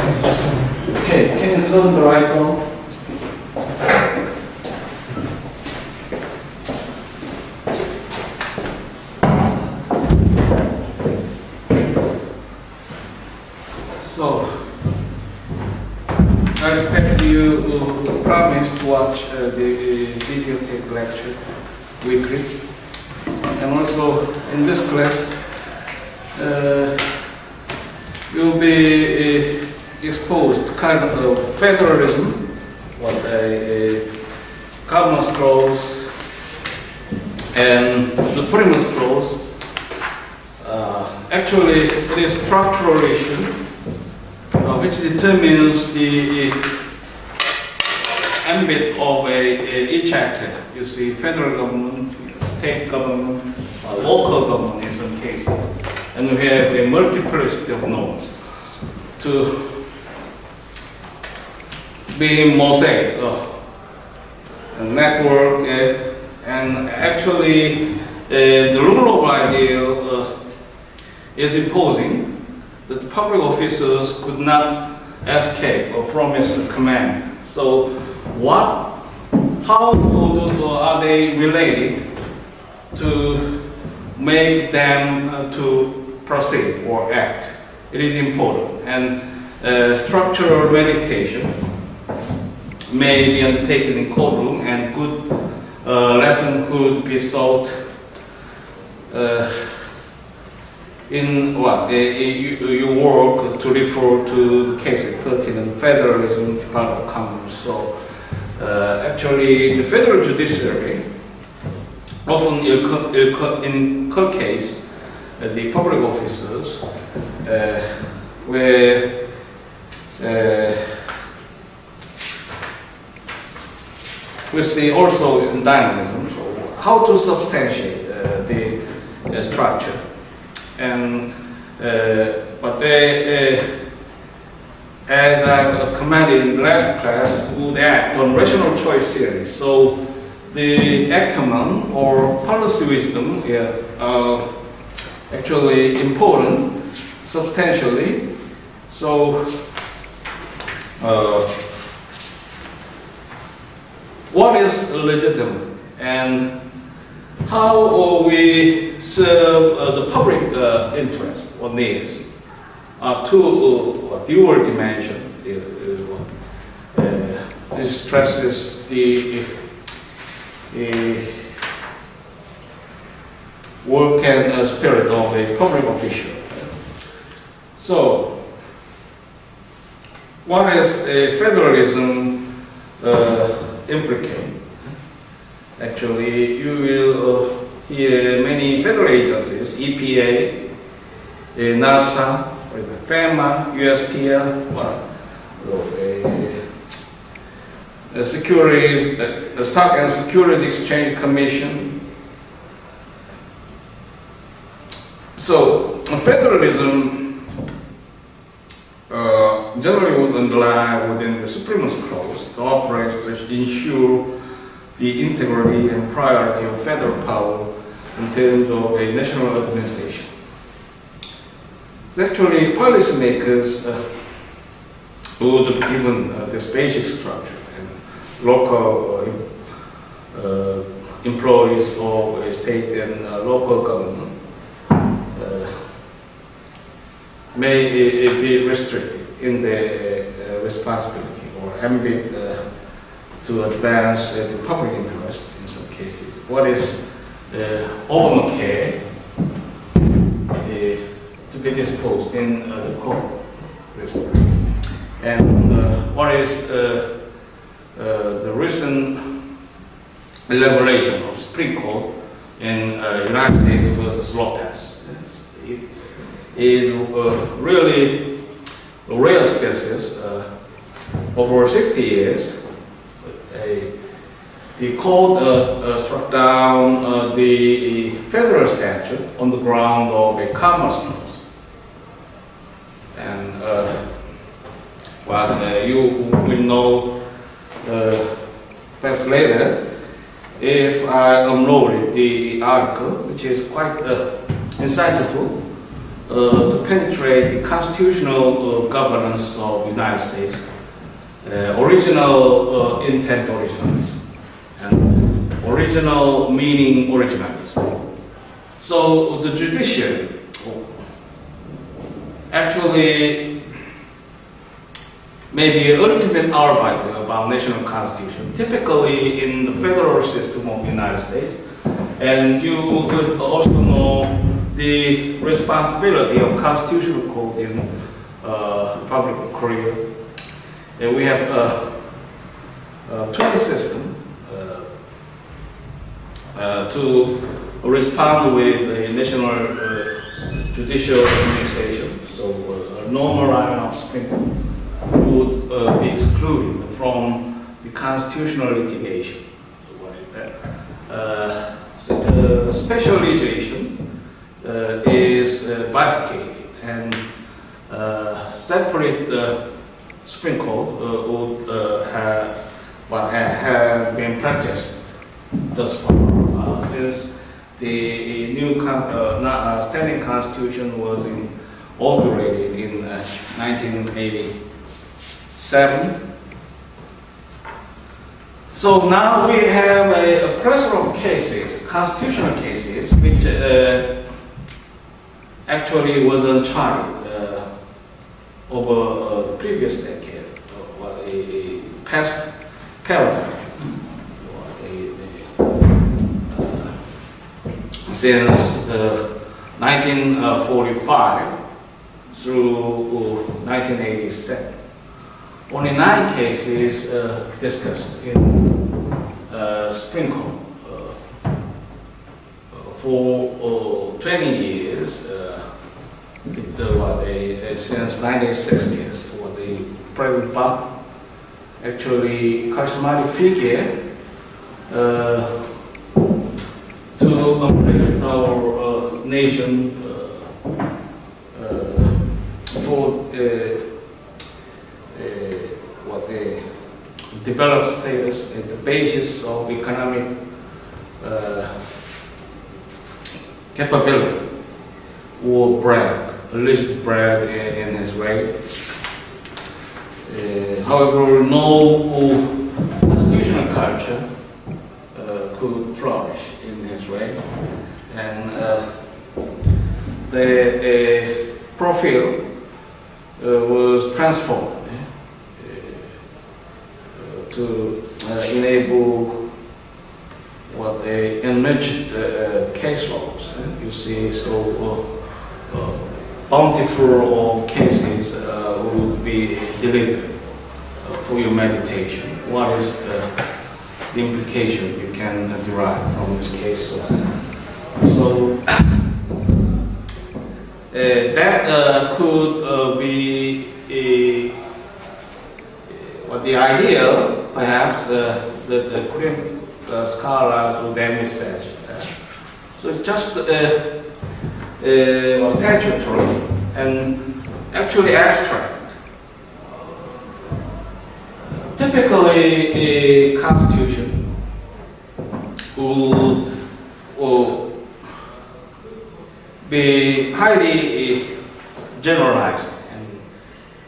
Okay, can you turn the right on? So, I expect you promise to watch the videotape lecture weekly. And also, in this class, you'll be exposed to kind of federalism, what a Commons Clause and the Primus Clause. Actually, it is a structural issue which determines the ambit of each actor. You see, federal government, state government, local government in some cases, and we have a multiplicity of norms to be mosaic, a network, and actually the rule of ideal is imposing that the public officers could not escape from its command. So how are they related to make them to proceed or act? It is important, and structural meditation may be undertaken in courtroom, and good lesson could be sought in what you work to refer to the case pertinent federalism, Department of Commerce. So actually, the federal judiciary often inculcates the public officers where we see also in dynamism, so how to substantiate the structure. And but they, as I commented in the last class, would act on rational choice theory. So the acumen or policy wisdom are actually important substantially. So what is legitimate and how we serve the public interest or needs are two dual dimensions. It stresses the work and spirit of a public official. So, what is a federalism implicate? Actually, you will hear many federal agencies, EPA, NASA, FEMA, USTR, the Stock and Security Exchange Commission. So, federalism generally would underlie within the Supremacy Clause to operate to ensure the integrity and priority of federal power in terms of a national administration. So actually, policymakers would be given this basic structure, and local employees of state and local government may be restricted in their responsibility or ambit to advance the public interest in some cases. What is Obamacare to be disposed in the court recently? And what is the recent elaboration of Supreme Court in United States versus Lopez? It is really a rare species. Over 60 years, the court struck down the federal statute on the ground of a Commerce Clause. And you will know perhaps later if I uploaded the article, which is quite insightful to penetrate the constitutional governance of the United States, original intent originalism, and original meaning originalism. So the judiciary actually may be ultimate arbiter about national constitution, typically in the federal system of the United States. And you will also know the responsibility of constitutional code in Republic of Korea. And we have a twin system to respond with the national judicial administration. So a normal line of Supreme Court would be excluded from the constitutional litigation. So what is that? So the special litigation is bifurcated, and separate Supreme Court would have been practiced thus far since the new standing constitution was inaugurated in 1987. So now we have a plethora of cases, constitutional cases, which actually was uncharted over the previous decade, a past paradigm. Since 1945 through 1987. Only 9 cases discussed in Supreme Court. For 20 years, since 1960s, what the President Park, actually charismatic figure, to uplift our nation for what the developed status at the basis of economic capability, or alleged bread in his way. However, no constitutional culture could flourish in his way, and the profile was transformed to enable what they enriched case laws. You see, so bountiful of cases will be delivered for your meditation. What is the implication you can derive from this case? So that could be the idea, perhaps, the Korean scholars would envisage. So just was statutory and actually abstract. Typically, a constitution will be highly generalized,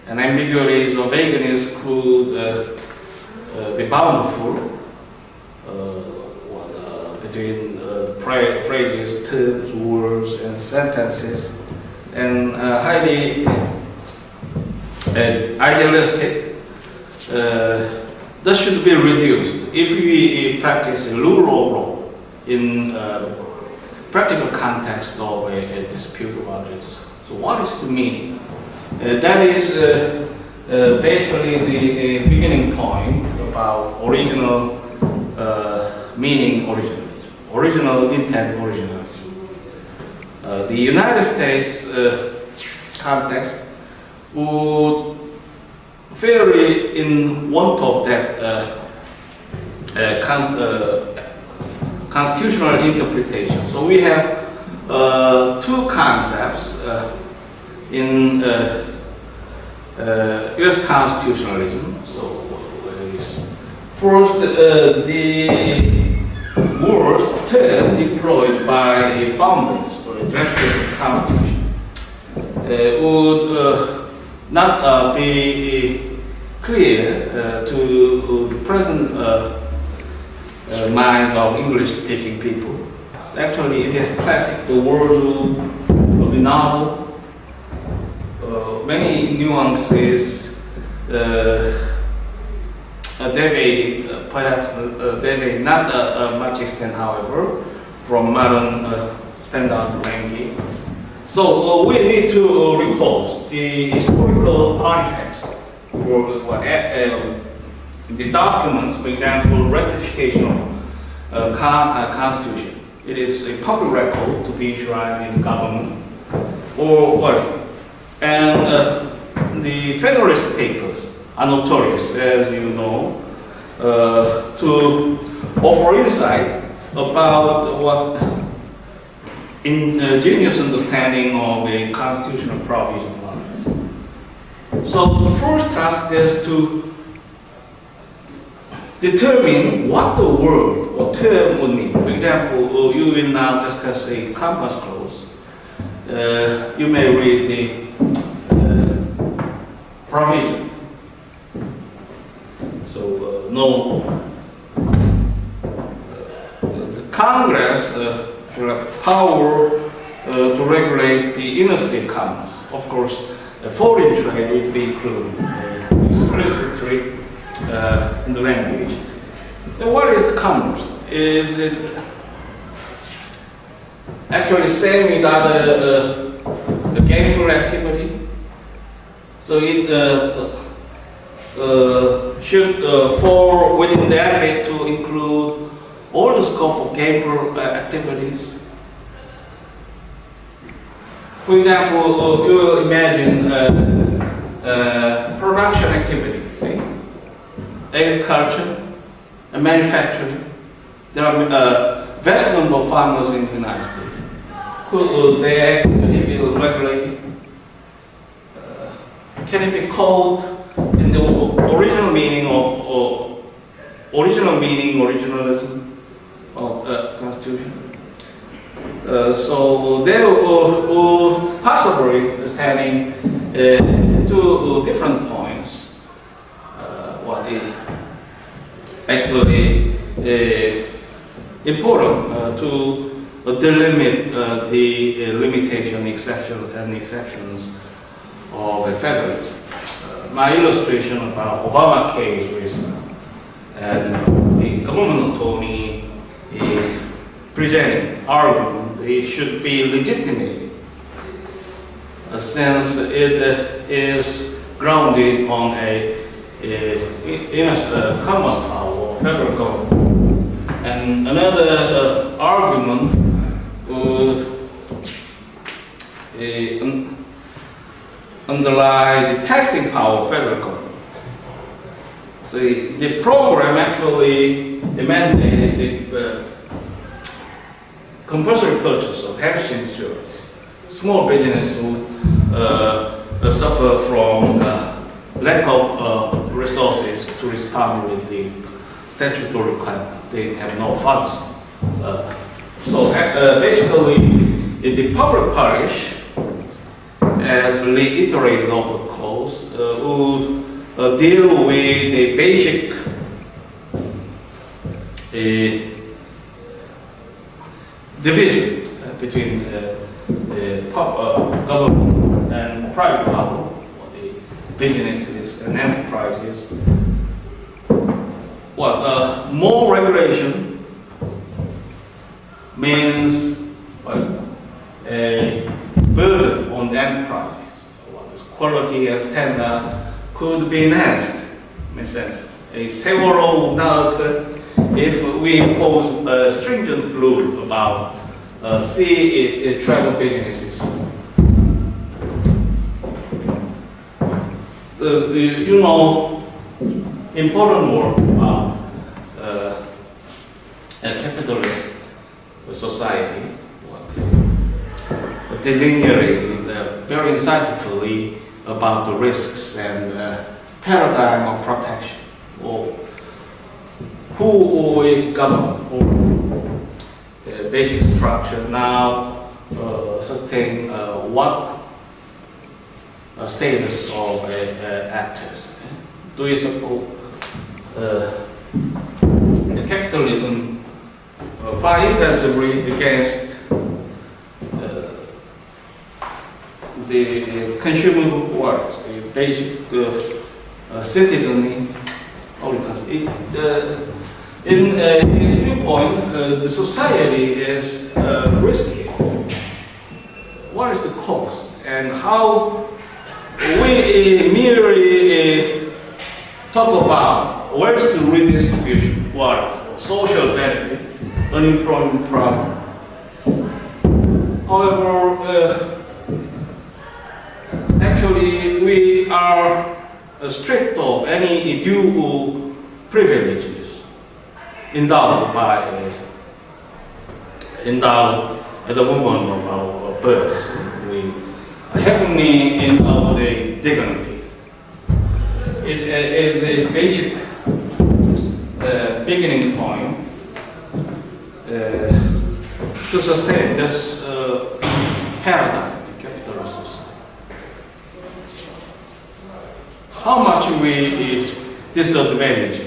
and ambiguities or vagueness could be bountiful between phrases, terms, words, and sentences, and highly idealistic. That should be reduced if we practice a rule of law in the practical context of a dispute about this. So what is the meaning? That is basically the beginning point about original meaning originalism, original intent originalism. The United States context would vary in want of that constitutional interpretation. So we have 2 concepts in U.S. constitutionalism. So first, the words, terms employed by founders for the draft of the Constitution. would not be clear to the present minds of English-speaking people. So actually, it is classic. The words of the novel, many nuances deviate, perhaps deviate not much extent, however, from modern standard language. So we need to recall the historical artifacts or the documents, for example, ratification of Constitution. It is a public record to be enshrined in government, or what? And the Federalist Papers are notorious, as you know, to offer insight about what ingenious understanding of a constitutional provision was. So the first task is to determine what the word or term would mean. For example, you will now discuss a compass clause. You may read the provision. So the Congress should have power to regulate the interstate commerce. Of course, foreign trade would be included explicitly in the language. And what is the commerce? Is it actually same with other gainful activity? So it should fall within the ambit to include all the scope of gainful activities. For example, you will imagine production activity, see? Agriculture and manufacturing. There are a vast number of farmers in the United States. Could their activity be regulated? Can it be called in the original meaning of originalism of Constitution? So there will possibly standing two different points. What is actually important to delimit the limitation, exceptions of a federalism. My illustration about Obama case is the government attorney presenting argument it should be legitimated since it is grounded on a commerce power of federal government. And another argument would underlie the taxing power of federal government. So the program actually mandates the compulsory purchase of health insurance. Small business would suffer from lack of resources to respond with the statutory requirement. They have no funds. So basically, the public parish, as reiterated of the clause, would deal with the basic division between government and private power, or the businesses and enterprises. Well, more regulation means a burden on the enterprises. This quality and standard could be enhanced, in sense. A several would not occur if we impose a stringent rule about travel businesses. You know, important work about a capitalist society delineated very insightfully about the risks and paradigm of protection, or who will govern, or basic structure now sustain what status of actors. Do we suppose the capitalism fight intensively against the consumer rights, the basic citizenry organized? In his viewpoint, the society is risky. What is the cause, and how we merely talk about wealth redistribution, what is social benefit, unemployment problem. However, actually we are stripped of any due privileges endowed at the moment of our birth. We heavenly endowed a dignity. It is a basic beginning point to sustain this paradigm in capitalist society. How much we disadvantage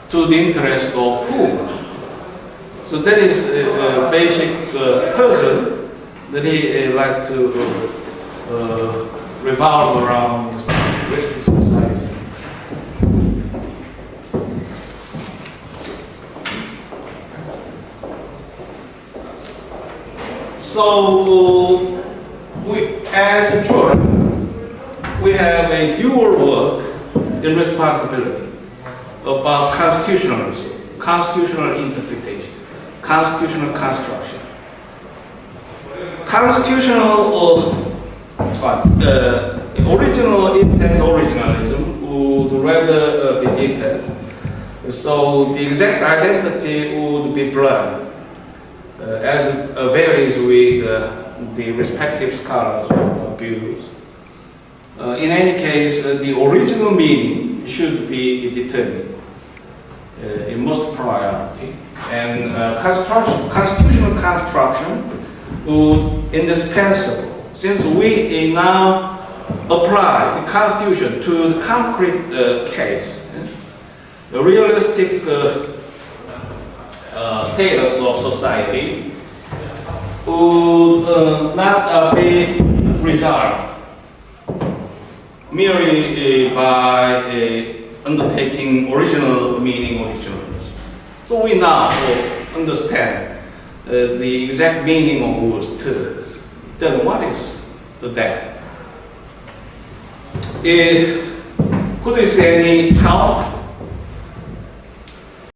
to the interest of whom? So that is a basic person that he like to revolve around risky society. So we, as children, we have a dual work and responsibility about constitutionalism, constitutional interpretation, constitutional construction. Constitutional original intent originalism would rather be deepened. So the exact identity would be blurred as it varies with the respective scholars or views. In any case, the original meaning should be determined in most priority, and constitutional construction would indispensable, since we now apply the Constitution to the concrete case. The realistic status of society would not be resolved merely by undertaking original meaning originalism. So we now understand the exact meaning of those terms. Then what is that? Could we see any help